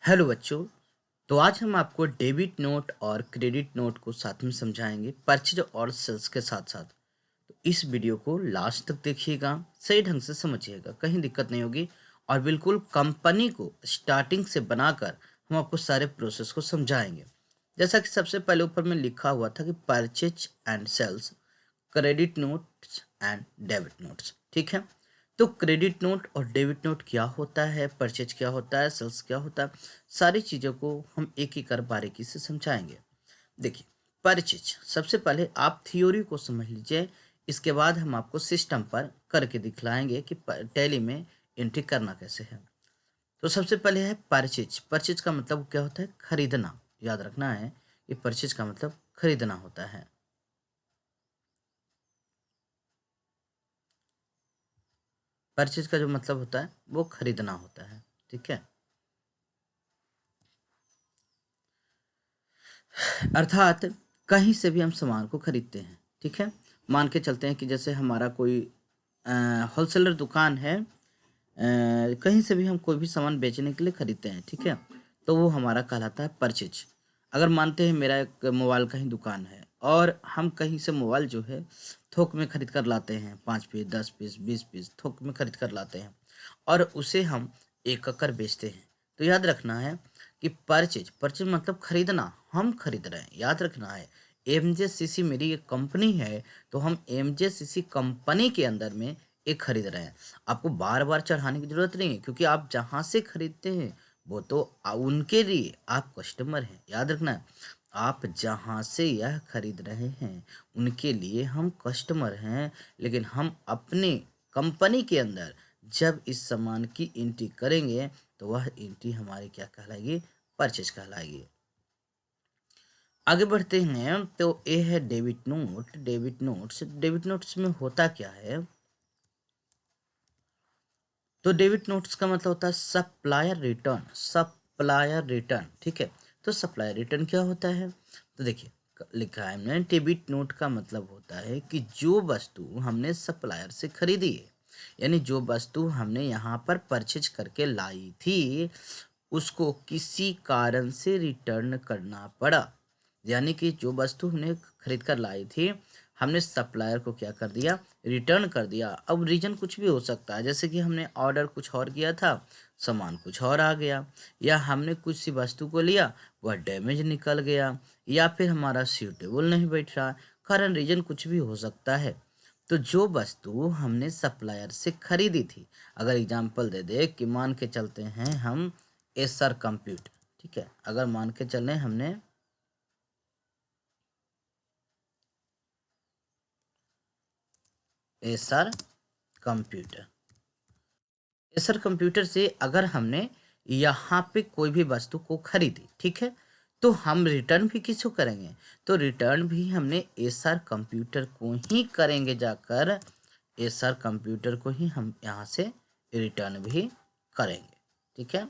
Hello बच्चों। तो आज हम आपको डेबिट नोट और क्रेडिट नोट को साथ में समझाएंगे, परचेज और सेल्स के साथ साथ। तो इस वीडियो को लास्ट तक देखिएगा, सही ढंग से समझिएगा, कहीं दिक्कत नहीं होगी। और बिल्कुल कंपनी को स्टार्टिंग से बनाकर हम आपको सारे प्रोसेस को समझाएंगे। जैसा कि सबसे पहले ऊपर में लिखा हुआ था कि purchase and sales, credit notes and debit notes. ठीक है। तो क्रेडिट नोट और डेबिट नोट क्या होता है, परचेज क्या होता है, सेल्स क्या होता है, सारी चीज़ों को हम एक एक कर बारीकी से समझाएंगे। देखिए, परचेज सबसे पहले आप थ्योरी को समझ लीजिए, इसके बाद हम आपको सिस्टम पर करके दिखलाएंगे कि टैली में एंट्री करना कैसे है। तो सबसे पहले है परचेज। परचेज का मतलब क्या होता है? खरीदना। याद रखना है कि परचेज का मतलब खरीदना होता है। परचेज का जो मतलब होता है वो खरीदना होता है। ठीक है। अर्थात कहीं से भी हम सामान को खरीदते हैं। ठीक है। मान के चलते हैं कि जैसे हमारा कोई होलसेलर दुकान है, कहीं से भी हम कोई भी सामान बेचने के लिए खरीदते हैं। ठीक है। तो वो हमारा कहलाता है परचेज। अगर मानते हैं मेरा एक मोबाइल का ही दुकान है और हम कहीं से मोबाइल जो है थोक में खरीद कर लाते हैं, 5 पीस, 10 पीस, 20 पीस थोक में खरीद कर लाते हैं और उसे हम एक कर बेचते हैं। तो याद रखना है कि परचेज, परचेज मतलब खरीदना। हम खरीद रहे हैं, याद रखना है। एमजेसीसी मेरी एक कंपनी है, तो हम एमजेसीसी कंपनी के अंदर में एक खरीद रहे हैं। आपको बार बार चढ़ाने की जरूरत नहीं है, क्योंकि आप जहाँ से खरीदते हैं वो तो उनके लिए आप कस्टमर हैं। याद रखना है, आप जहाँ से यह खरीद रहे हैं उनके लिए हम कस्टमर हैं, लेकिन हम अपने कंपनी के अंदर जब इस सामान की एंट्री करेंगे तो वह एंट्री हमारी क्या कहलाएगी? परचेज कहलाएगी। आगे बढ़ते हैं। तो ये है डेबिट नोट। डेबिट नोट्स में होता क्या है? तो डेबिट नोट्स का मतलब होता है सप्लायर रिटर्न। सप्लायर रिटर्न, ठीक है। तो सप्लायर रिटर्न क्या होता है? तो देखिए, लिखा है हमने, डेबिट नोट का मतलब होता है कि जो वस्तु हमने सप्लायर से खरीदी है, यानी जो वस्तु हमने यहाँ पर परचेज करके लाई थी, उसको किसी कारण से रिटर्न करना पड़ा। यानी कि जो वस्तु हमने खरीद कर लाई थी, हमने सप्लायर को क्या कर दिया? रिटर्न कर दिया। अब रीजन कुछ भी हो सकता है, जैसे कि हमने ऑर्डर कुछ और किया था, सामान कुछ और आ गया, या हमने कुछ सी वस्तु को लिया, वह डैमेज निकल गया, या फिर हमारा सूटेबल नहीं बैठ रहा। कारण रीजन कुछ भी हो सकता है। तो जो वस्तु हमने सप्लायर से खरीदी थी, अगर एग्जाम्पल दे दे कि मान के चलते हैं हम एसर कंप्यूटर। ठीक है। अगर मान के चलें हमने एसर कंप्यूटर, एसर कंप्यूटर से अगर हमने यहाँ पे कोई भी वस्तु को खरीदी, ठीक है, तो हम रिटर्न भी किसको करेंगे? तो रिटर्न भी हमने एसर कंप्यूटर को ही करेंगे जाकर। एसर कंप्यूटर को ही हम यहाँ से रिटर्न भी करेंगे। ठीक है।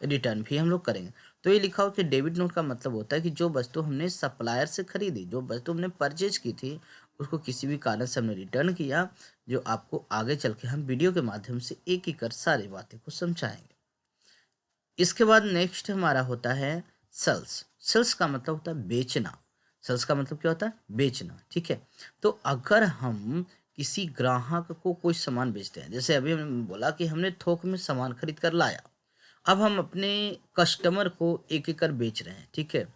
रिटर्न भी हम लोग करेंगे। तो ये लिखा हो कि डेबिट नोट का मतलब होता है कि जो वस्तु हमने सप्लायर से खरीदी, जो वस्तु हमने परचेज की थी, उसको किसी भी कारण से हमने रिटर्न किया, जो आपको आगे चल के हम वीडियो के माध्यम से एक एक कर सारी बातें को समझाएंगे। इसके बाद नेक्स्ट हमारा होता है सेल्स। सेल्स का मतलब होता है बेचना। सेल्स का मतलब क्या होता है? बेचना। ठीक है। तो अगर हम किसी ग्राहक को कोई सामान बेचते हैं, जैसे अभी हमने बोला कि हमने थोक में सामान खरीद कर लाया, अब हम अपने कस्टमर को एक एक कर बेच रहे हैं। ठीक है।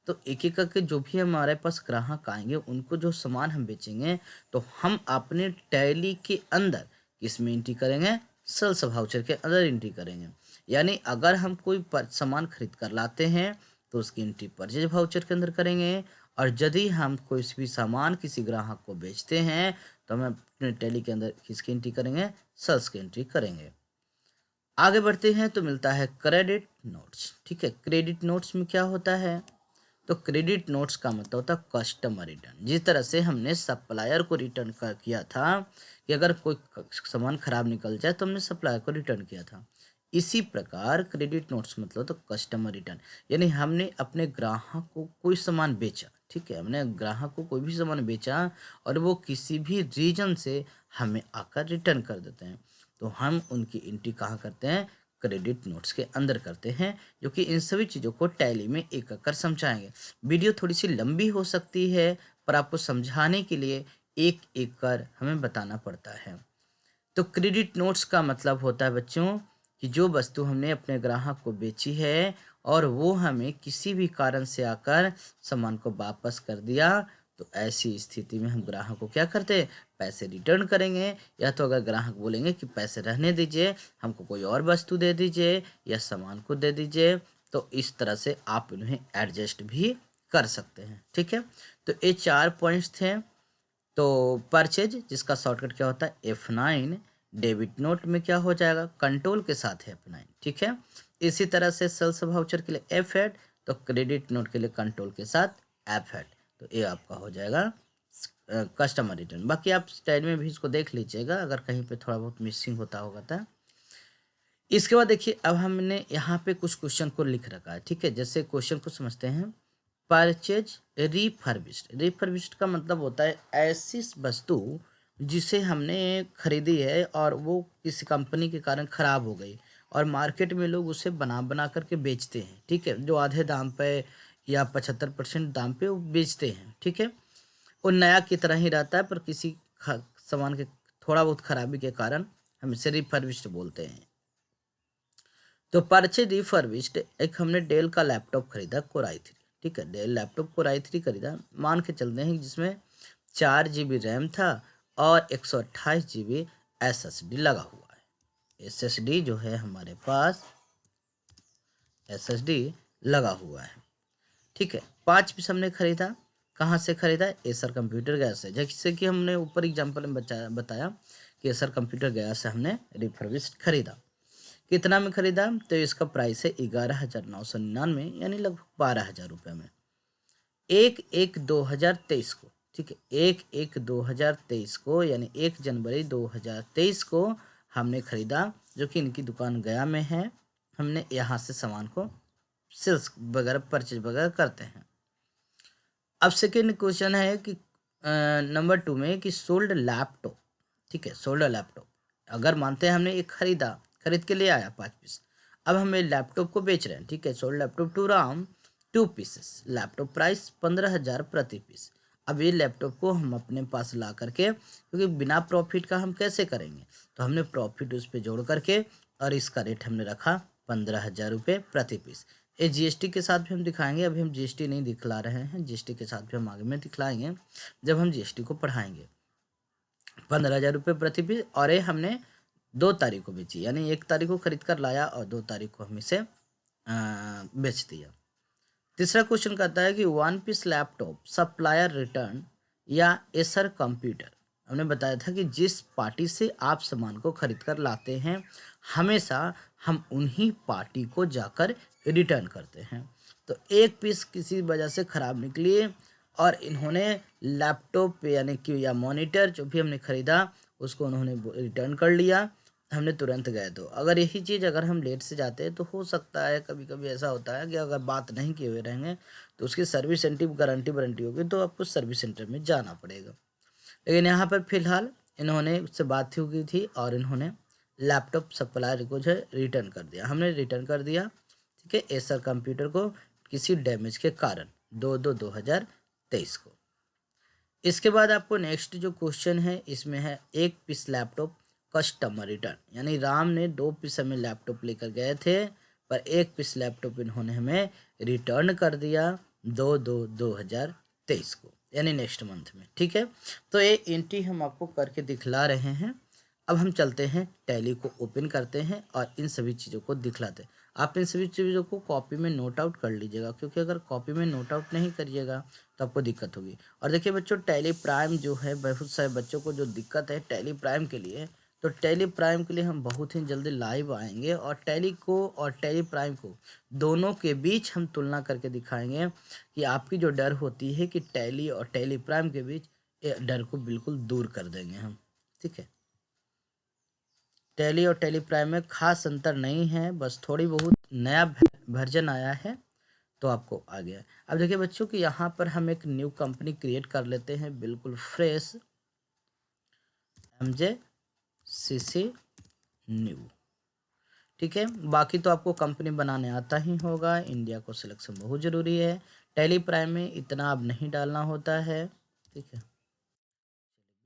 तो एक एक करके जो भी हमारे पास ग्राहक आएंगे, उनको जो सामान हम बेचेंगे, तो हम अपने टैली के अंदर किस में एंट्री करेंगे? सेल्स वाउचर के अंदर एंट्री करेंगे। यानी अगर हम कोई सामान खरीद कर लाते हैं तो उसकी एंट्री परचेज वाउचर के अंदर करेंगे, और यदि हम कोई भी सामान किसी ग्राहक को बेचते हैं तो हम अपने टैली के अंदर किसकी एंट्री करेंगे? सेल्स की एंट्री करेंगे। आगे बढ़ते हैं तो मिलता है क्रेडिट नोट्स। ठीक है। क्रेडिट नोट्स में क्या होता है? तो क्रेडिट नोट्स का मतलब होता है कस्टमर रिटर्न। जिस तरह से हमने सप्लायर को रिटर्न कर किया था कि अगर कोई सामान खराब निकल जाए तो हमने सप्लायर को रिटर्न किया था, इसी प्रकार क्रेडिट नोट्स मतलब तो कस्टमर रिटर्न। यानी हमने अपने ग्राहक को कोई सामान बेचा, ठीक है, हमने ग्राहक को कोई भी सामान बेचा और वो किसी भी रीजन से हमें आकर रिटर्न कर देते हैं, तो हम उनकी एंट्री कहाँ करते हैं? क्रेडिट नोट्स के अंदर करते हैं, जो कि इन सभी चीज़ों को टैली में एक एक कर समझाएंगे। वीडियो थोड़ी सी लंबी हो सकती है, पर आपको समझाने के लिए एक एक कर हमें बताना पड़ता है। तो क्रेडिट नोट्स का मतलब होता है बच्चों कि जो वस्तु हमने अपने ग्राहक को बेची है और वो हमें किसी भी कारण से आकर सामान को वापस कर दिया, तो ऐसी स्थिति में हम ग्राहक को क्या करते हैं, पैसे रिटर्न करेंगे। या तो अगर ग्राहक बोलेंगे कि पैसे रहने दीजिए, हमको कोई और वस्तु दे दीजिए या सामान को दे दीजिए, तो इस तरह से आप उन्हें एडजस्ट भी कर सकते हैं। ठीक है, तो ये 4 पॉइंट्स थे। तो परचेज, जिसका शॉर्टकट क्या होता है F9, डेबिट नोट में क्या हो जाएगा, कंट्रोल के साथ है F9। ठीक है, इसी तरह से सेल्स वाउचर के लिए F8, तो क्रेडिट नोट के लिए कंट्रोल के साथ F8। तो ये आपका हो जाएगा कस्टमर रिटर्न। बाकी आप स्लाइड में भी इसको देख लीजिएगा अगर कहीं पे थोड़ा बहुत मिसिंग होता होगा तो। इसके बाद देखिए, अब हमने यहाँ पे कुछ क्वेश्चन को लिख रखा है। ठीक है, जैसे क्वेश्चन को समझते हैं। परचेज रिफर्बिश्ड, रिफर्बिश्ड का मतलब होता है ऐसी वस्तु जिसे हमने खरीदी है और वो किसी कंपनी के कारण खराब हो गई और मार्केट में लोग उसे बना बना करके बेचते हैं। ठीक है, जो आधे दाम पे या 75% दाम पे वो बेचते हैं। ठीक है, वो नया की तरह ही रहता है, पर किसी सामान के थोड़ा बहुत खराबी के कारण हम इसे रिफर्बिश्ड बोलते हैं। तो परचेज रिफर्बिश्ड, एक हमने डेल का लैपटॉप खरीदा कोर i3। ठीक है, डेल लैपटॉप कोर i3 खरीदा, मान के चलते हैं जिसमें 4 GB रैम था और 128 GB SSD लगा हुआ है। SSD जो है हमारे पास SSD लगा हुआ है। ठीक है, 5 पीस हमने खरीदा। कहाँ से खरीदा, एसर कंप्यूटर गैस से। जैसे कि हमने ऊपर एग्जाम्पल में बताया कि एसर कंप्यूटर गैस से हमने रिफर्बिश्ड खरीदा। कितना में खरीदा, तो इसका प्राइस है 11,999, यानी लगभग 12,000 रुपये में। 1/1/2023 को। ठीक है, 1/1/2023 को, यानी 1 जनवरी 2023 को हमने खरीदा, जो कि इनकी दुकान गया में है। हमने यहाँ से सामान को सेल्स वगैरह परचेज वगैरह करते हैं। अब सेकेंड क्वेश्चन है कि नंबर 2 में कि सोल्ड लैपटॉप। ठीक है, सोल्ड लैपटॉप, अगर मानते हैं हमने एक खरीदा, खरीद के ले आया 5 पीस, अब हमें लैपटॉप को बेच रहे हैं। ठीक है, sold laptop to Ram 2 pieces, laptop price 15,000 प्रति पीस। अब ये लैपटॉप को हम अपने पास ला करके, क्योंकि बिना प्रॉफिट का हम कैसे करेंगे, तो हमने प्रॉफिट उस पर जोड़ करके और इसका रेट हमने रखा 15,000 रुपये प्रति पीस। ये जीएसटी के साथ भी हम दिखाएंगे, अभी हम जीएसटी नहीं दिखला रहे हैं, जीएसटी के साथ भी हम आगे में दिखलाएंगे जब हम जीएसटी को पढ़ाएंगे। 15,000 रुपये प्रति पीस, और ये हमने 2 तारीख को बेची, यानी 1 तारीख को खरीद कर लाया और 2 तारीख को हम इसे बेच दिया। तीसरा क्वेश्चन कहता है कि 1 पीस लैपटॉप सप्लायर रिटर्न या एसर कंप्यूटर। हमने बताया था कि जिस पार्टी से आप सामान को खरीद कर लाते हैं, हमेशा हम उन्हीं पार्टी को जाकर रिटर्न करते हैं। तो 1 पीस किसी वजह से ख़राब निकली और इन्होंने लैपटॉप यानी कि या मॉनिटर जो भी हमने ख़रीदा उसको उन्होंने रिटर्न कर लिया, हमने तुरंत गए। तो अगर यही चीज़ अगर हम लेट से जाते हैं तो हो सकता है कभी कभी ऐसा होता है कि अगर बात नहीं किए हुए रहेंगे तो उसकी सर्विस सेंटर गारंटी वारंटी होगी, तो आपको सर्विस सेंटर में जाना पड़ेगा। लेकिन यहाँ पर फिलहाल इन्होंने उससे बात हुई थी और इन्होंने लैपटॉप सप्लायर को जो है रिटर्न कर दिया, हमने रिटर्न कर दिया। ठीक है, एसर कंप्यूटर को किसी डैमेज के कारण 2/2/2023 को। इसके बाद आपको नेक्स्ट जो क्वेश्चन है इसमें है 1 पीस लैपटॉप कस्टमर रिटर्न, यानी राम ने 2 पीस हमें लैपटॉप लेकर गए थे, पर 1 पीस लैपटॉप इन्होंने हमें रिटर्न कर दिया 2/2/2023 को, यानी नेक्स्ट मंथ में। ठीक है, तो ये एंट्री हम आपको करके दिखला रहे हैं। अब हम चलते हैं टैली को ओपन करते हैं और इन सभी चीज़ों को दिखलाते हैं। आप इन सभी चीज़ों को कॉपी में नोट आउट कर लीजिएगा, क्योंकि अगर कॉपी में नोट आउट नहीं करिएगा तो आपको दिक्कत होगी। और देखिए बच्चों, टैली प्राइम जो है, बहुत सारे बच्चों को जो दिक्कत है टैली प्राइम के लिए, तो टैली प्राइम के लिए हम बहुत ही जल्दी लाइव आएंगे और टैली को और टैली प्राइम को दोनों के बीच हम तुलना करके दिखाएंगे कि आपकी जो डर होती है कि टैली और टैली प्राइम के बीच, ये डर को बिल्कुल दूर कर देंगे हम। ठीक है, टैली और टैली प्राइम में खास अंतर नहीं है, बस थोड़ी बहुत नया वर्जन आया है तो आपको आ गया। अब देखिए बच्चों कि यहाँ पर हम एक न्यू कंपनी क्रिएट कर लेते हैं, बिल्कुल फ्रेश, MJCC न्यू। ठीक है। बाकी तो आपको कंपनी बनाने आता ही होगा। इंडिया को सिलेक्शन बहुत ज़रूरी है। टैली प्राइम में इतना अब नहीं डालना होता है, ठीक है।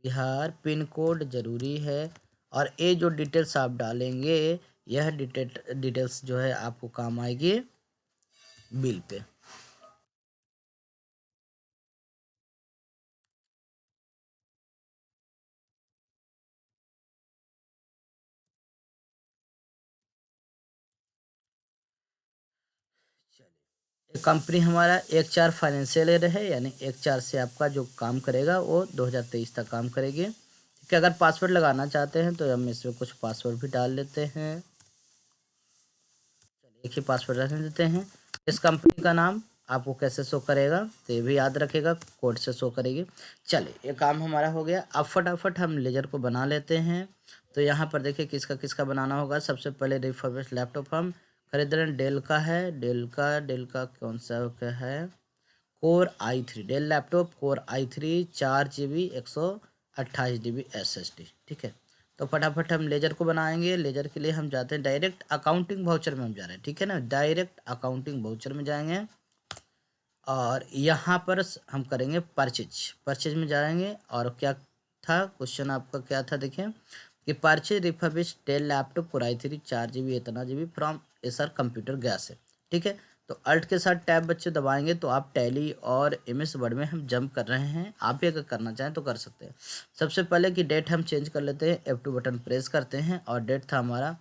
बिहार पिन कोड ज़रूरी है, और ये जो डिटेल्स आप डालेंगे, यह डिटेल्स जो है आपको काम आएगी बिल पे। चलिए, कंपनी हमारा 1/4 फाइनेंशियल ईयर है, यानी 1/4 से आपका जो काम करेगा वो 2023 तक काम करेगी। ठीक है। अगर पासवर्ड लगाना चाहते हैं तो हम इसमें कुछ पासवर्ड भी डाल लेते हैं। चलिए, एक ही पासवर्ड रहने देते हैं। इस कंपनी का नाम आपको कैसे शो करेगा तो ये भी याद रखेगा, कोड से शो करेगी। चलिए, ये काम हमारा हो गया। अब फटाफट हम लेजर को बना लेते हैं। तो यहाँ पर देखिए किसका किसका बनाना होगा। सबसे पहले रिफर्बिश्ड लैपटॉप हम खरीद रहे हैं, डेल का है। डेल का कौन सा क्या है, Core i3 Dell laptop Core i3 4 GB 128 GB SSD। ठीक है। तो फटाफट हम लेजर को बनाएंगे। लेजर के लिए हम जाते हैं डायरेक्ट अकाउंटिंग वाउचर में हम जा रहे हैं, ठीक है ना। डायरेक्ट अकाउंटिंग वाउचर में जाएंगे और यहाँ पर हम करेंगे परचेज में जाएंगे। और क्या था क्वेश्चन आपका, क्या था देखिए कि purchase refurbished Dell laptop Core i3 4 GB इतना GB फ्रॉम एसर कंप्यूटर गया से। ठीक है। तो अल्ट के साथ टैब बच्चे दबाएंगे तो आप टैली और एमएस वर्ड में हम जंप कर रहे हैं। आप भी अगर करना चाहें तो कर सकते हैं। सबसे पहले की डेट हम चेंज कर लेते हैं, F2 बटन प्रेस करते हैं और डेट था हमारा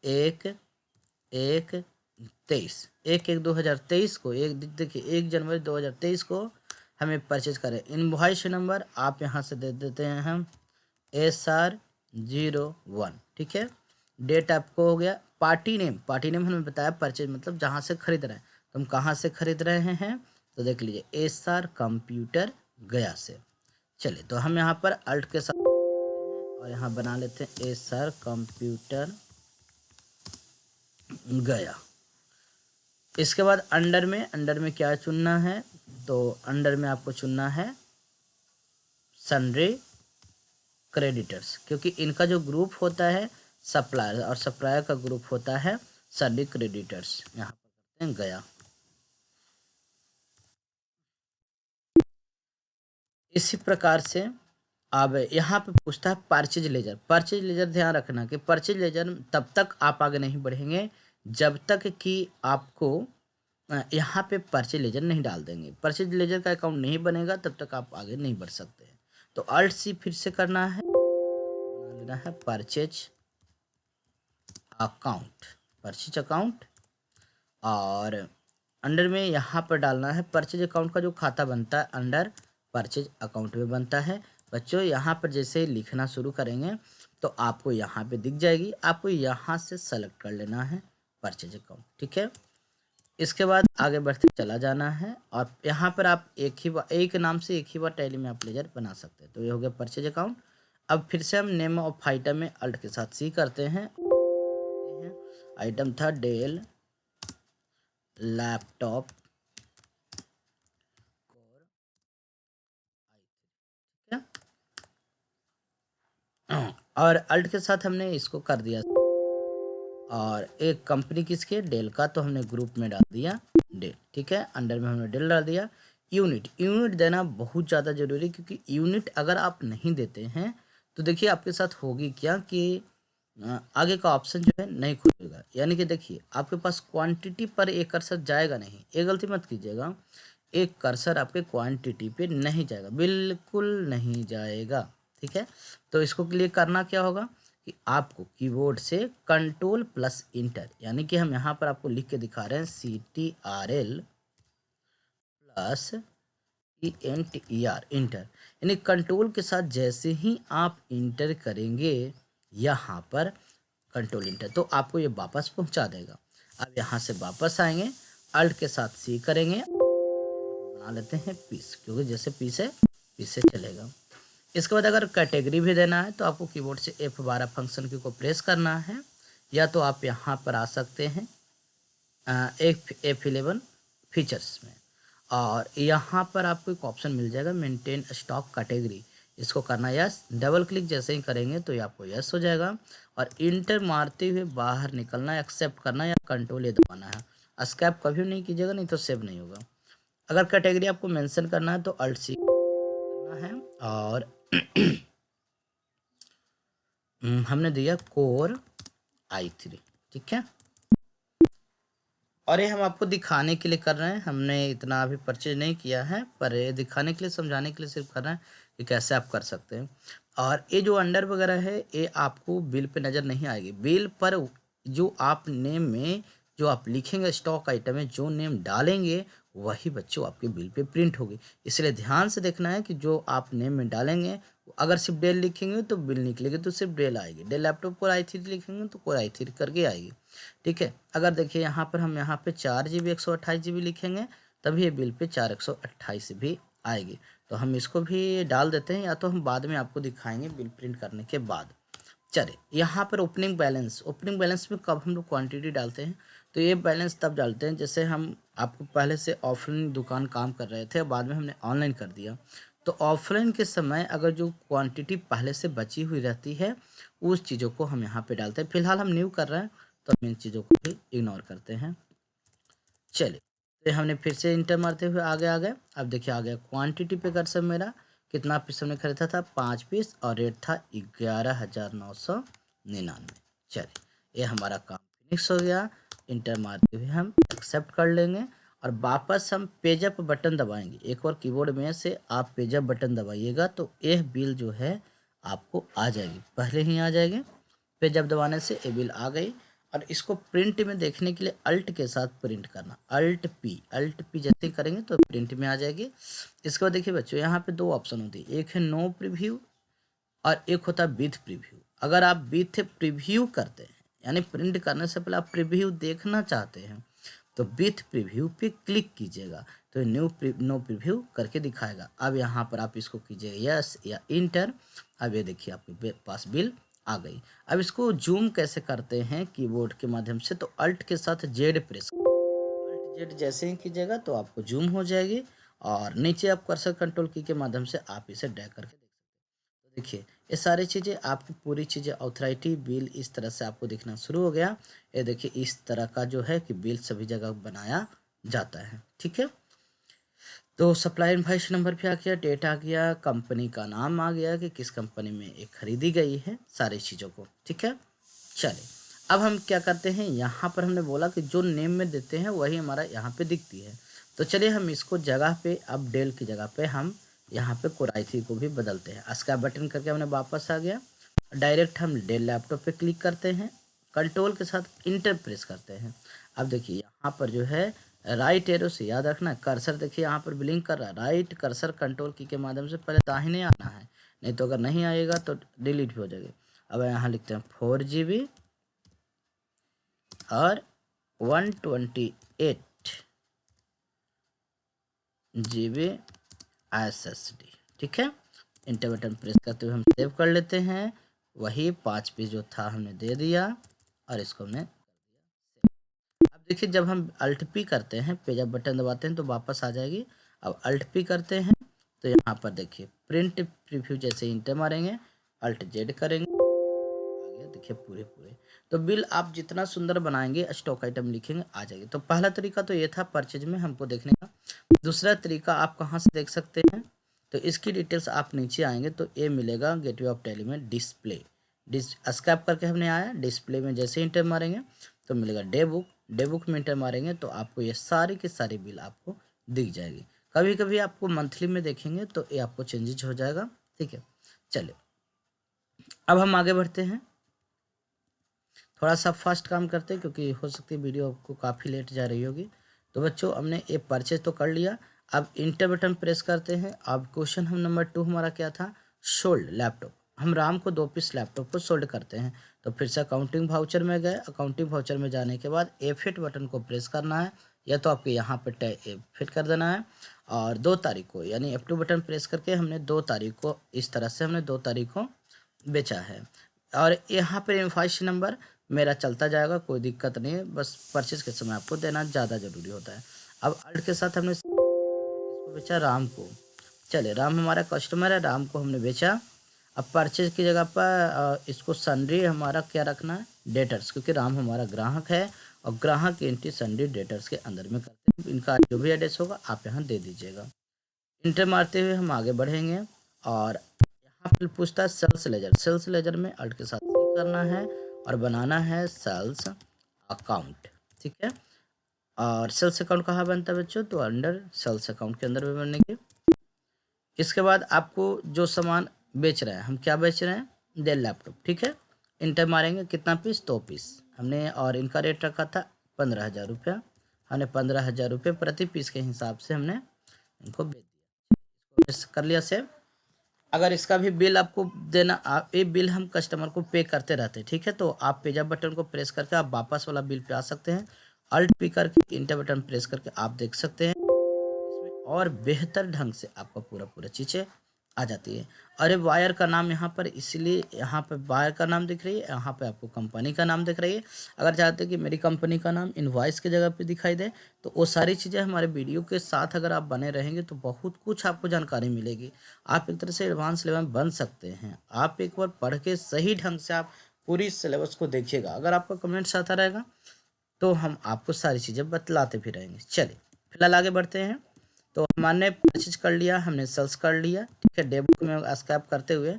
1/1/23 को, देखिए 1 जनवरी 2023 को हमें परचेज करें। इनवॉइस नंबर आप यहाँ से दे देते हैं हम SR01। ठीक है। डेट आपको हो गया। पार्टी नेम हमें बताया परचेज मतलब जहाँ से खरीद रहे हैं, तो हम कहाँ से खरीद रहे हैं तो देख लीजिए SR कंप्यूटर गया से। चलिए, तो हम यहाँ पर अल्ट के साथ और यहाँ बना लेते हैं SR कंप्यूटर गया। इसके बाद अंडर में क्या चुनना है, तो अंडर में आपको चुनना है सन्ड्री क्रेडिटर्स, क्योंकि इनका जो ग्रुप होता है सप्लायर, और सप्लायर का ग्रुप होता है सन्ड्री क्रेडिटर्स। यहाँ पर करते हैं गया। इसी प्रकार से अब यहाँ पे पूछता है परचेज लेजर ध्यान रखना कि परचेज लेजर तब तक आप आगे नहीं बढ़ेंगे जब तक कि आपको यहाँ पे परचेज लेजर नहीं डाल देंगे। परचेज लेजर का अकाउंट नहीं बनेगा तब तक आप आगे नहीं बढ़ सकते हैं। तो अल्ट सी फिर से करना है, बना लेना है परचेज अकाउंट और अंडर में यहाँ पर डालना है परचेज अकाउंट का जो खाता बनता है अंडर परचेज अकाउंट में बनता है। बच्चों यहाँ पर जैसे ही लिखना शुरू करेंगे तो आपको यहाँ पे दिख जाएगी, आपको यहाँ से सेलेक्ट कर लेना है परचेज अकाउंट। ठीक है। इसके बाद आगे बढ़ते चला जाना है और यहाँ पर आप एक नाम से एक ही बार टैली में आप लेजर बना सकते हैं। तो ये हो गया परचेज अकाउंट। अब फिर से हम नेम ऑफ आइटम में अल्ट के साथ सी करते हैं। आइटम था डेल लैपटॉप और अल्ट के साथ हमने इसको कर दिया। और एक कंपनी किसके, डेल का, तो हमने ग्रुप में डाल दिया डेल। ठीक है। अंडर में हमने डेल डाल दिया। यूनिट देना बहुत ज़्यादा जरूरी है, क्योंकि यूनिट अगर आप नहीं देते हैं तो देखिए आपके साथ होगी क्या कि आगे का ऑप्शन जो है नहीं खुलेगा। यानी कि देखिए आपके पास क्वांटिटी पर एक कर्सर जाएगा नहीं, ये गलती मत कीजिएगा। एक कर्सर आपके क्वांटिटी पे नहीं जाएगा, बिल्कुल नहीं जाएगा। ठीक है। तो इसको के लिए करना क्या होगा कि आपको कीबोर्ड से कंट्रोल+इंटर, यानी कि हम यहाँ पर आपको लिख के दिखा रहे हैं CTRL+ENTER इंटर, यानी कंट्रोल के साथ जैसे ही आप इंटर करेंगे यहाँ पर कंट्रोल इंटर, तो आपको ये वापस पहुँचा देगा। अब यहाँ से वापस आएंगे, अल्ट के साथ सी करेंगे, बना लेते हैं पीस, क्योंकि जैसे पीस है पीस से चलेगा। इसके बाद अगर कैटेगरी भी देना है तो आपको कीबोर्ड से F12 फंक्शन की को प्रेस करना है, या तो आप यहाँ पर आ सकते हैं F11 फीचर्स में, और यहाँ पर आपको एक ऑप्शन मिल जाएगा मेंटेन स्टॉक कैटेगरी। इसको करना यस, डबल क्लिक जैसे ही करेंगे तो ये आपको यस हो जाएगा। और इंटर मारते हुए बाहर निकलना है, एक्सेप्ट करना है या कंट्रोल ये दबाना है। एस्केप कभी नहीं कीजिएगा, नहीं तो सेव नहीं होगा। अगर कैटेगरी आपको मेंशन करना है तो अल्ट सी करना है। और हमने दिया कोर i3, ठीक है। और ये हम आपको दिखाने के लिए कर रहे हैं, हमने इतना अभी परचेज नहीं किया है, पर ये दिखाने के लिए, समझाने के लिए सिर्फ कर रहे हैं कि कैसे आप कर सकते हैं। और ये जो अंडर वगैरह है ये आपको बिल पे नज़र नहीं आएगी। बिल पर जो आप नेम में जो आप लिखेंगे स्टॉक आइटम में जो नेम डालेंगे वही बच्चों आपके बिल पे प्रिंट होगी। इसलिए ध्यान से देखना है कि जो आप नेम में डालेंगे, अगर सिर्फ डेल लिखेंगे तो बिल निकलेगी तो सिर्फ डेल आएगी, डेल लैपटॉप कोर i3 लिखेंगे तो कोर i3 करके आएगी, ठीक है। अगर देखिए यहाँ पर हम यहाँ पे 4 GB 128 GB लिखेंगे तभी ये बिल पे 4 128 भी आएगी। तो हम इसको भी डाल देते हैं, या तो हम बाद में आपको दिखाएंगे बिल प्रिंट करने के बाद। चलिए यहाँ पर ओपनिंग बैलेंस में कब हम लोग क्वांटिटी डालते हैं, तो ये बैलेंस तब डालते हैं जैसे हम आपको पहले से ऑफलाइन दुकान काम कर रहे थे, बाद में हमने ऑनलाइन कर दिया। तो ऑफलाइन के समय अगर जो क्वांटिटी पहले से बची हुई रहती है उस चीज़ों को हम यहाँ पे डालते हैं। फिलहाल हम न्यू कर रहे हैं तो हम इन चीज़ों को भी इग्नोर करते हैं। चलिए, तो हमने फिर से इंटर मारते हुए आगे आ गए। अब देखिए आ गया क्वांटिटी पे कर्सर मेरा, कितना पीस हमने खरीदा था 5 पीस और रेट था 11,999। चलिए ये हमारा काम फिनिश हो गया। इंटर मारते हुए हम एक्सेप्ट कर लेंगे और वापस हम पेजअप बटन दबाएंगे। एक और कीबोर्ड में से आप पेजअप बटन दबाइएगा तो यह बिल जो है आपको आ जाएगी, पहले ही आ जाएगी। पेजअप दबाने से ये बिल आ गई। और इसको प्रिंट में देखने के लिए अल्ट के साथ प्रिंट करना, अल्ट पी जैसे ही करेंगे तो प्रिंट में आ जाएगी। इसके बाद देखिए बच्चों यहाँ पे 2 ऑप्शन होती है, एक है नो प्रीव्यू और एक होता है विथ प्रीव्यू। अगर आप विथ प्रीव्यू करते हैं यानी प्रिंट करने से पहले आप प्रीव्यू देखना चाहते हैं तो विथ प्रीव्यू पे क्लिक कीजिएगा तो नो प्रीव्यू करके दिखाएगा। अब यहाँ पर आप इसको कीजिएगा यस या इंटर। अब ये देखिए आपके पास बिल आ गई। अब इसको जूम कैसे करते हैं कीबोर्ड के माध्यम से, तो अल्ट के साथ जेड प्रेस, अल्ट जेड जैसे ही कीजिएगा तो आपको जूम हो जाएगी और नीचे आप कर्सर कंट्रोल की के माध्यम से आप इसे ड्रैग करके देख सकते हैं। तो देखिए ये सारी चीज़ें आपकी पूरी चीज़ें ऑथराइटी बिल इस तरह से आपको दिखना शुरू हो गया। ये देखिए इस तरह का जो है कि बिल सभी जगह बनाया जाता है, ठीक है। तो सप्लाई इनवॉइस नंबर भी आ गया, डेट आ गया, कंपनी का नाम आ गया कि किस कंपनी में ये खरीदी गई है, सारी चीज़ों को, ठीक है। चलिए अब हम क्या करते हैं, यहाँ पर हमने बोला कि जो नेम में देते हैं वही हमारा यहाँ पे दिखती है। तो चलिए हम इसको जगह पे, अब डेल की जगह पे हम यहाँ पे कोर i3 को भी बदलते हैं। इसका बटन करके हमने वापस आ गया, डायरेक्ट हम डेल लैपटॉप पे क्लिक करते हैं, कंट्रोल के साथ इंटर प्रेस करते हैं। अब देखिए यहाँ पर जो है राइट एरो से, याद रखना कर्सर देखिए यहाँ पर ब्लिंक कर रहा है, राइट कर्सर कंट्रोल की के माध्यम से पहले दाहिने आना है, नहीं तो अगर नहीं आएगा तो डिलीट भी हो जाएगी। अब यहाँ लिखते हैं 4 GB और 128 GB SSD, ठीक है। इंटर बटन प्रेस करते हुए हम सेव कर लेते हैं। वही 5 पीस जो था हमने दे दिया और इसको हमने, अब देखिए जब हम अल्ट पी करते हैं, पेज अप बटन दबाते हैं तो वापस आ जाएगी। अब अल्ट पी करते हैं तो यहाँ पर देखिए प्रिंट प्रीव्यू जैसे इंटर मारेंगे, अल्ट जेड करेंगे, आ गया देखिए पूरे पूरे। तो बिल आप जितना सुंदर बनाएंगे, स्टॉक आइटम लिखेंगे, आ जाएगी। तो पहला तरीका तो ये था परचेज में हमको देखने का। दूसरा तरीका आप कहाँ से देख सकते हैं, तो इसकी डिटेल्स आप नीचे आएंगे तो ये मिलेगा गेटवे ऑफ टैली में डिस्प्ले, स्कैप करके हमने आया डिस्प्ले में, जैसे इंटर मारेंगे तो मिलेगा डे बुक में इंटर मारेंगे तो आपको ये सारी की सारी बिल आपको दिख जाएगी। कभी कभी आपको मंथली में देखेंगे तो ये आपको चेंजेज हो जाएगा, ठीक है। चलिए अब हम आगे बढ़ते हैं, थोड़ा सा फास्ट काम करते हैं क्योंकि हो सकती है वीडियो आपको काफ़ी लेट जा रही होगी। तो बच्चों हमने ये परचेज तो कर लिया, अब इंटर बटन प्रेस करते हैं। अब क्वेश्चन हम नंबर 2 हमारा क्या था, सोल्ड लैपटॉप। हम राम को 2 पीस लैपटॉप को सोल्ड करते हैं। तो फिर से अकाउंटिंग वाउचर में गए, अकाउंटिंग वाउचर में जाने के बाद F8 बटन को प्रेस करना है, या तो आपके यहाँ पे फिट कर देना है। और 2 तारीख को यानी F2 बटन प्रेस करके हमने 2 तारीख को, इस तरह से हमने 2 तारीख को बेचा है। और यहाँ पर इनवॉइस नंबर मेरा चलता जाएगा, कोई दिक्कत नहीं है, बस परचेज के समय आपको देना ज़्यादा ज़रूरी होता है। अब अल्ट के साथ हमने किसको बेचा, राम को, चलिए, राम हमारा कस्टमर है, राम को हमने बेचा। अब परचेज की जगह पर इसको सन्ड्री हमारा क्या रखना है, डेटर्स, क्योंकि राम हमारा ग्राहक है और ग्राहक की एंट्री सन्ड्री डेटर्स के अंदर में करते हैं। इनका जो भी एड्रेस होगा आप यहाँ दे दीजिएगा। इंटर मारते हुए हम आगे बढ़ेंगे और यहाँ पर पूछता है सेल्स लेजर। सेल्स लेजर में अल्ट के साथ सी करना है और बनाना है सेल्स अकाउंट, ठीक है। और सेल्स अकाउंट कहाँ बनता है बच्चों, तो अंडर सेल्स अकाउंट के अंदर भी बनेंगे। इसके बाद आपको जो सामान बेच रहे हैं, हम क्या बेच रहे हैं, डेल लैपटॉप, ठीक है। इंटर मारेंगे, कितना पीस, 2 पीस हमने, और इनका रेट रखा था 15,000 रुपया। हमने 15,000 रुपये प्रति पीस के हिसाब से हमने इनको बेच दिया, कर लिया सेव। अगर इसका भी बिल आपको देना, ये बिल हम कस्टमर को पे करते रहते हैं, ठीक है। तो आप पेजअप बटन को प्रेस करके आप वापस वाला बिल पे आ सकते हैं। अल्ट पी करके इंटर बटन प्रेस करके आप देख सकते हैं, इसमें और बेहतर ढंग से आपका पूरा चीज़ें आ जाती है। अरे वायर का नाम यहाँ पर, इसलिए यहाँ पर वायर का नाम दिख रही है, यहाँ पे आपको कंपनी का नाम दिख रही है। अगर चाहते हैं कि मेरी कंपनी का नाम इनवॉइस की जगह पे दिखाई दे, तो वो सारी चीज़ें हमारे वीडियो के साथ अगर आप बने रहेंगे तो बहुत कुछ आपको जानकारी मिलेगी। आप एक तरह से एडवांस लेवल में बन सकते हैं। आप एक बार पढ़ के सही ढंग से आप पूरी सिलेबस को देखिएगा। अगर आपका कमेंट्स आता रहेगा तो हम आपको सारी चीज़ें बतलाते भी रहेंगे। चलिए फिलहाल आगे बढ़ते हैं। तो हमने परचेज कर लिया, हमने सेल्स कर लिया, ठीक है। डे बुक में स्कैप करते हुए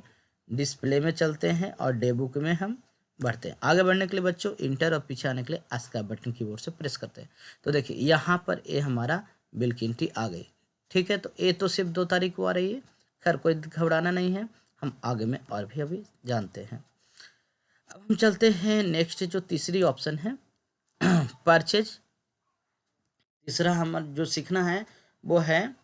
डिस्प्ले में चलते हैं और डे बुक में हम बढ़ते हैं। आगे बढ़ने के लिए बच्चों इंटर और पीछे आने के लिए स्कैप बटन कीबोर्ड से प्रेस करते हैं। तो देखिए यहाँ पर ये हमारा बिल की एंट्री आ गई, ठीक है। तो ये तो सिर्फ 2 तारीख को आ रही है, खैर कोई घबराना नहीं है, हम आगे में और भी अभी जानते हैं। अब हम चलते हैं नेक्स्ट, जो तीसरी ऑप्शन है परचेज। तीसरा हम जो सीखना है वो है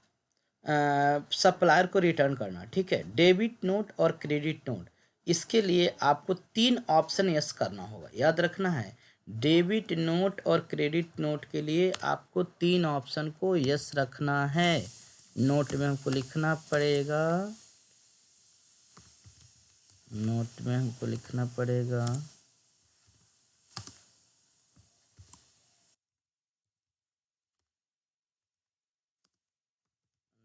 सप्लायर को रिटर्न करना, ठीक है। डेबिट नोट और क्रेडिट नोट, इसके लिए आपको 3 ऑप्शन यस करना होगा, याद रखना है। डेबिट नोट और क्रेडिट नोट के लिए आपको 3 ऑप्शन को यस रखना है। नोट में हमको लिखना पड़ेगा, नोट में हमको लिखना पड़ेगा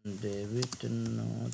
डेबिट नोट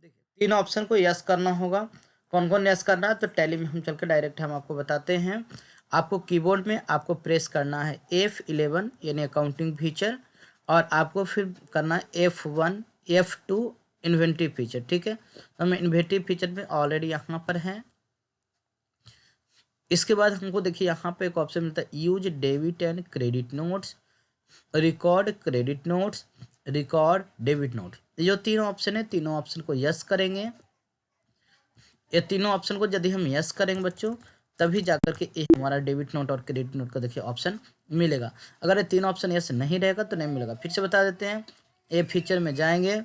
देखिए 3 ऑप्शन को यस करना होगा। कौन कौन यस करना है, तो टैली में हम चल के डायरेक्ट हम आपको बताते हैं। आपको कीबोर्ड में आपको प्रेस करना है F11 यानी अकाउंटिंग फीचर, और आपको फिर करना है F1 F2 इन्वेंटरी फीचर, ठीक है। तो हम इन्वेंटरी फीचर में ऑलरेडी यहाँ पर हैं। इसके बाद हमको देखिए यहाँ पे एक ऑप्शन मिलता है use debit and credit notes, record credit notes, record debit note. ये जो 3 ऑप्शन है, तीनों ऑप्शन को यस करेंगे। ये तीनों ऑप्शन को यदि हम यस करेंगे बच्चों, तभी जाकर के ये हमारा डेबिट नोट और क्रेडिट नोट का देखिए ऑप्शन मिलेगा। अगर ये 3 ऑप्शन यस नहीं रहेगा तो नहीं मिलेगा। फिर से बता देते हैं, ये फीचर में जाएंगे,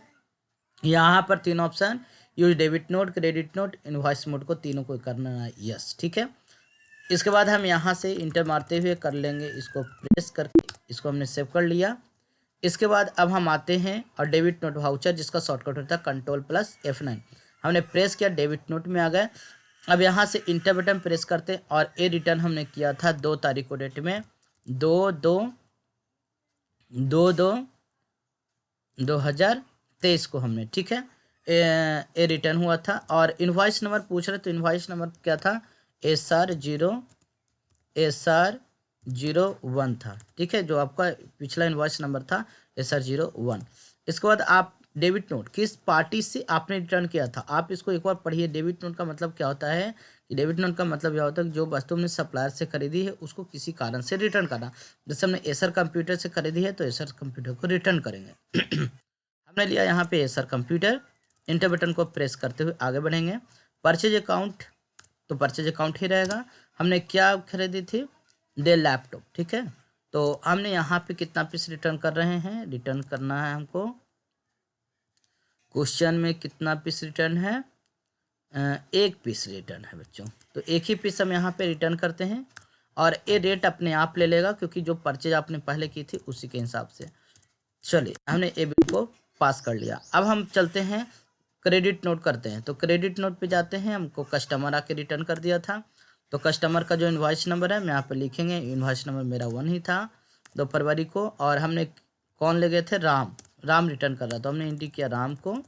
यहाँ पर 3 option use debit note, credit note, invoice mode को तीनों को करना है यस, ठीक है। इसके बाद हम यहाँ से इंटर मारते हुए कर लेंगे, इसको प्रेस करके इसको हमने सेव कर लिया। इसके बाद अब हम आते हैं और डेबिट नोट वाउचर, जिसका शॉर्टकट होता है Ctrl+F9, हमने प्रेस किया, डेबिट नोट में आ गए। अब यहाँ से इंटर बटन प्रेस करते हैं और ये रिटर्न हमने किया था 2 तारीख को डेट में 2/2/2023 को हमने, ठीक है, ये रिटर्न हुआ था। और इनवॉइस नंबर पूछ रहे, तो इनवॉइस नंबर क्या था, SR01 था, ठीक है, जो आपका पिछला इनवॉइस नंबर था SR01। इसके बाद आप डेबिट नोट किस पार्टी से आपने रिटर्न किया था, आप इसको एक बार पढ़िए। डेबिट नोट का मतलब क्या होता है कि डेबिट नोट का मतलब यह होता है कि जो वस्तु हमने सप्लायर से खरीदी है उसको किसी कारण से रिटर्न करना। जैसे हमने एसर कंप्यूटर से खरीदी है तो एसर कंप्यूटर को रिटर्न करेंगे। हमने लिया यहाँ पे एसर कंप्यूटर, इंटर बटन को प्रेस करते हुए आगे बढ़ेंगे। परचेज अकाउंट, तो परचेज अकाउंट ही रहेगा। हमने क्या खरीदी थी, डेल लैपटॉप, ठीक है। तो हमने यहाँ पे कितना पीस रिटर्न कर रहे हैं, रिटर्न करना है हमको, क्वेश्चन में कितना पीस रिटर्न है, एक पीस रिटर्न है बच्चों। तो एक ही पीस हम यहाँ पे रिटर्न करते हैं और ये रेट अपने आप ले लेगा क्योंकि जो परचेज आपने पहले की थी उसी के हिसाब से। चलिए हमने ए बिल को पास कर लिया। अब हम चलते हैं क्रेडिट नोट करते हैं। तो क्रेडिट नोट पे जाते हैं, हमको कस्टमर आके रिटर्न कर दिया था। तो कस्टमर का जो इन्वाइस नंबर है मैं यहाँ पे लिखेंगे, इन्वाइस नंबर मेरा 1 ही था 2 फरवरी को। और हमने कौन ले गए थे, राम रिटर्न कर रहा, तो हमने एंट्री किया राम को,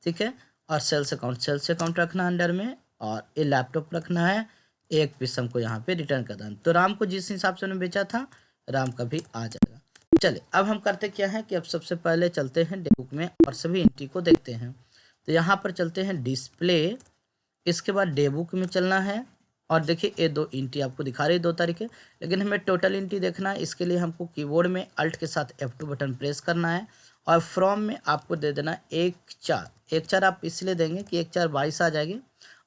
ठीक है। और सेल्स अकाउंट रखना अंडर में, और ये लैपटॉप रखना है, एक पीस हमको यहाँ पे रिटर्न करना है। तो राम को जिस हिसाब से उन्होंने बेचा था राम का भी आ जाएगा। चलिए अब हम करते क्या है कि अब सबसे पहले चलते हैं डेबुक में और सभी एंट्री को देखते हैं। तो यहाँ पर चलते हैं डिस्प्ले, इसके बाद डेबुक में चलना है। और देखिए ये 2 एंट्री आपको दिखा रही है 2 तारीखें, लेकिन हमें टोटल एंट्री देखना है। इसके लिए हमको कीबोर्ड में अल्ट के साथ F2 बटन प्रेस करना है और फ्रॉम में आपको दे देना 1/4 आप इसलिए देंगे कि 1/4 22 आ जाएगी।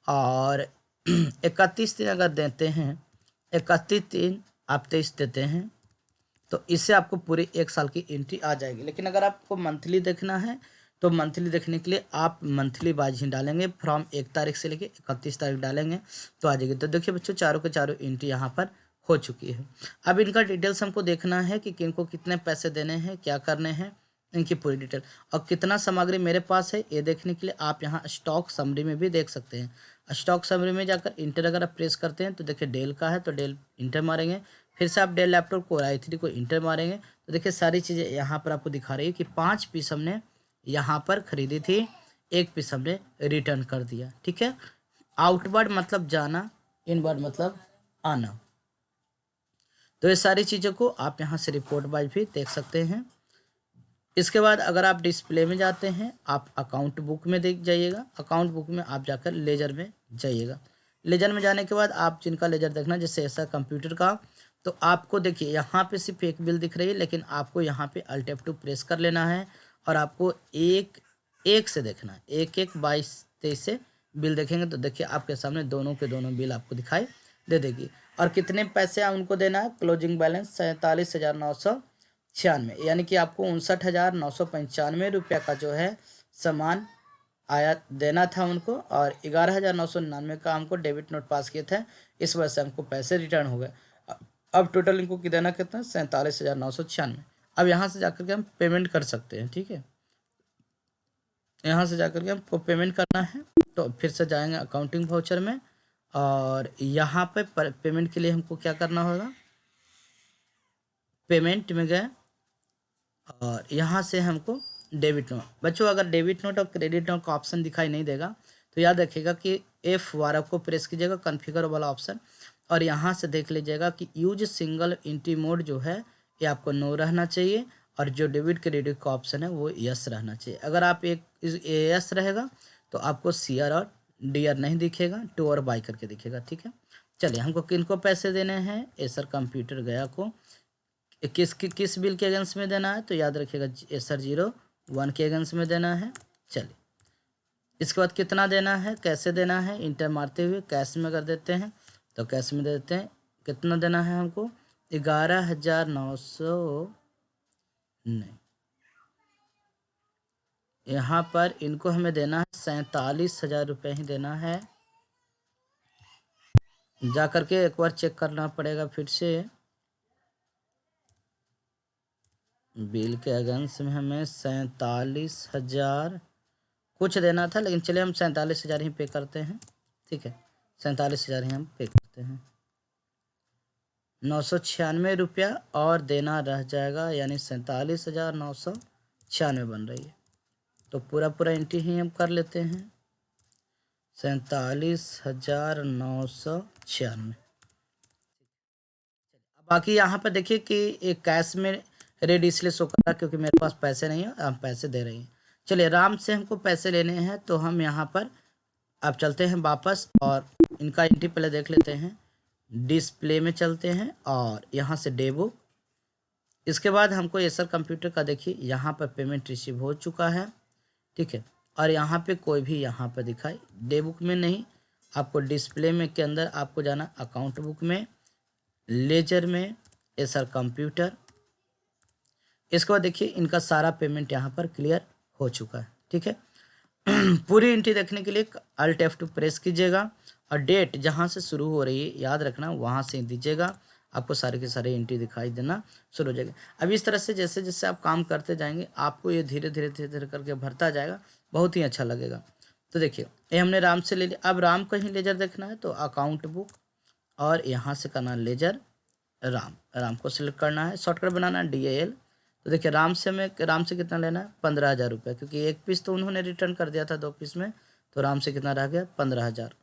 और 31 दिन अगर देते हैं, 31 आप 23 देते हैं तो इससे आपको पूरे 1 साल की एंट्री आ जाएगी। लेकिन अगर आपको मंथली देखना है तो मंथली देखने के लिए आप मंथली वाइज ही डालेंगे, फ्रॉम 1 तारीख से लेके 31 तारीख डालेंगे तो आ जाएगी। तो देखिए बच्चों चारों के चारों एंट्री यहाँ पर हो चुकी है। अब इनका डिटेल्स हमको देखना है कि किनको कितने पैसे देने हैं, क्या करने हैं, इनकी पूरी डिटेल और कितना सामग्री मेरे पास है ये देखने के लिए आप यहाँ स्टॉक समरी में भी देख सकते हैं। स्टॉक समरी में जाकर इंटर अगर आप प्रेस करते हैं तो देखिए डेल का है तो डेल इंटर मारेंगे, फिर से आप डेल लैपटॉप को i3 को इंटर मारेंगे तो देखिए सारी चीज़ें यहाँ पर आपको दिखा रही है कि 5 पीस हमने यहाँ पर खरीदी थी, 1 पीस हमने रिटर्न कर दिया, ठीक है। आउटवर्ड मतलब जाना, इनवर्ड मतलब आना। तो ये सारी चीज़ों को आप यहाँ से रिपोर्ट वाइज भी देख सकते हैं। इसके बाद अगर आप डिस्प्ले में जाते हैं, आप अकाउंट बुक में देख जाइएगा, अकाउंट बुक में आप जाकर लेजर में जाइएगा। लेजर में जाने के बाद आप जिनका लेजर देखना, जैसे ऐसा कंप्यूटर का, तो आपको देखिए यहाँ पे सिर्फ एक बिल दिख रही है, लेकिन आपको यहाँ पे अल्ट F2 प्रेस कर लेना है और आपको एक एक से देखना है, 1/1/22 से बिल देखेंगे तो देखिए आपके सामने दोनों के दोनों बिल आपको दिखाई दे देगी। और कितने पैसे उनको देना है, क्लोजिंग बैलेंस 47,996, यानी कि आपको 59,995 रुपया का जो है सामान आया देना था उनको, और 11,999 का हमको डेबिट नोट पास किए थे, इस वजह से हमको पैसे रिटर्न हो गए। अब टोटल इनको देना कितना, 47,996। अब यहाँ से जाकर के हम पेमेंट कर सकते हैं, ठीक है। यहाँ से जाकर के हमको पेमेंट करना है तो फिर से जाएंगे अकाउंटिंग वाउचर में, और यहाँ पे पेमेंट के लिए हमको क्या करना होगा, पेमेंट में गए और यहाँ से हमको डेबिट नोट, बच्चों अगर डेबिट नोट और क्रेडिट नोट का ऑप्शन दिखाई नहीं देगा तो याद रखिएगा कि F12 को प्रेस कीजिएगा, कॉन्फ़िगर वाला ऑप्शन, और यहाँ से देख लीजिएगा कि यूज सिंगल एंट्री मोड जो है ये आपको नो रहना चाहिए, और जो डेबिट क्रेडिट का ऑप्शन है वो यस रहना चाहिए। अगर आप एक यस रहेगा तो आपको CR और DR नहीं दिखेगा, टू और बाई करके दिखेगा, ठीक है। चलिए हमको किन को पैसे देने हैं, एसर कंप्यूटर गया को किस बिल के अगेंस्ट में देना है, तो याद रखिएगा एसर 01 के अगेंस्ट में देना है। चलिए इसके बाद कितना देना है, कैसे देना है, इंटर मारते हुए कैश में कर देते हैं तो कैश में दे देते हैं। कितना देना है हमको, 11,900 नहीं, यहाँ पर इनको हमें देना है 47,000 रुपये ही देना है। जा कर के एक बार चेक करना पड़ेगा फिर से, बिल के अगेंस्ट में हमें 47,000 कुछ देना था, लेकिन चलिए हम 47,000 ही पे करते हैं, ठीक है। 47,000 ही हम पे करते हैं, 996 रुपया और देना रह जाएगा, यानी 47,996 बन रही है। तो पूरा एंट्री ही हम कर लेते हैं, 47,996। बाकी यहाँ पर देखिए कि एक कैश में रेड इसलिए शो कर रहा है क्योंकि मेरे पास पैसे नहीं है, हम पैसे दे रहे हैं। चलिए राम से हमको पैसे लेने हैं तो हम यहाँ पर अब चलते हैं वापस और इनका एंट्री पहले देख लेते हैं। डिस्प्ले में चलते हैं और यहाँ से डे बुक। इसके बाद हमको एसर कंप्यूटर का देखिए यहाँ पर पेमेंट रिसीव हो चुका है, ठीक है। और यहाँ पे कोई भी यहाँ पर दिखाई डे बुक में नहीं, आपको डिस्प्ले में के अंदर आपको जाना अकाउंट बुक में, लेजर में, एसर कंप्यूटर। इसके बाद देखिए इनका सारा पेमेंट यहाँ पर क्लियर हो चुका है, ठीक है। पूरी एंट्री देखने के लिए अल्ट F2 प्रेस कीजिएगा और डेट जहाँ से शुरू हो रही है याद रखना वहाँ से दीजिएगा, आपको सारे के सारे एंट्री दिखाई देना शुरू हो जाएगा। अब इस तरह से जैसे जैसे आप काम करते जाएंगे आपको ये धीरे धीरे करके भरता जाएगा, बहुत ही अच्छा लगेगा। तो देखिए ये हमने राम से ले लिया। अब राम का ही लेजर देखना है तो अकाउंट बुक और यहाँ से करना लेजर राम को सिलेक्ट करना है, शॉर्टकट बनाना है DAL। तो देखिए राम से कितना लेना है 15,000 रुपये, क्योंकि एक पीस तो उन्होंने रिटर्न कर दिया था 2 पीस में, तो राम से कितना रह गया 15,000।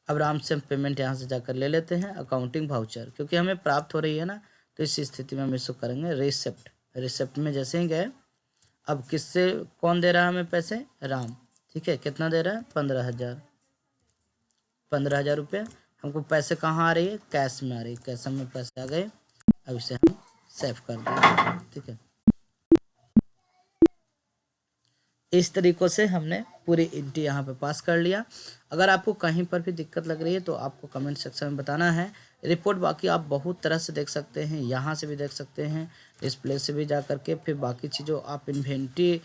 अब राम से हम पेमेंट यहाँ से जाकर ले लेते हैं अकाउंटिंग वाउचर, क्योंकि हमें प्राप्त हो रही है ना, तो इस स्थिति में हम इसको करेंगे रिसिप्ट में जैसे ही गए। अब किससे कौन दे रहा है हमें पैसे, राम, ठीक है। कितना दे रहा है 15,000 रुपये। हमको पैसे कहाँ आ रही है, कैश में आ रही है, कैश में पैसे आ गए। अब इसे हम सेव कर देंगे, ठीक है। इस तरीक़ों से हमने पूरी एंट्री यहाँ पे पास कर लिया। अगर आपको कहीं पर भी दिक्कत लग रही है तो आपको कमेंट सेक्शन में बताना है। रिपोर्ट बाकी आप बहुत तरह से देख सकते हैं, यहाँ से भी देख सकते हैं, डिस्प्ले से भी जा करके, फिर बाकी चीज़ों आप इन्वेंट्री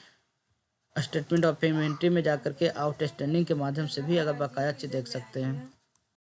स्टेटमेंट ऑफ इन्वेंट्री में जा करके आउटस्टैंडिंग के माध्यम से भी अगर बकाया चीज़ देख सकते हैं।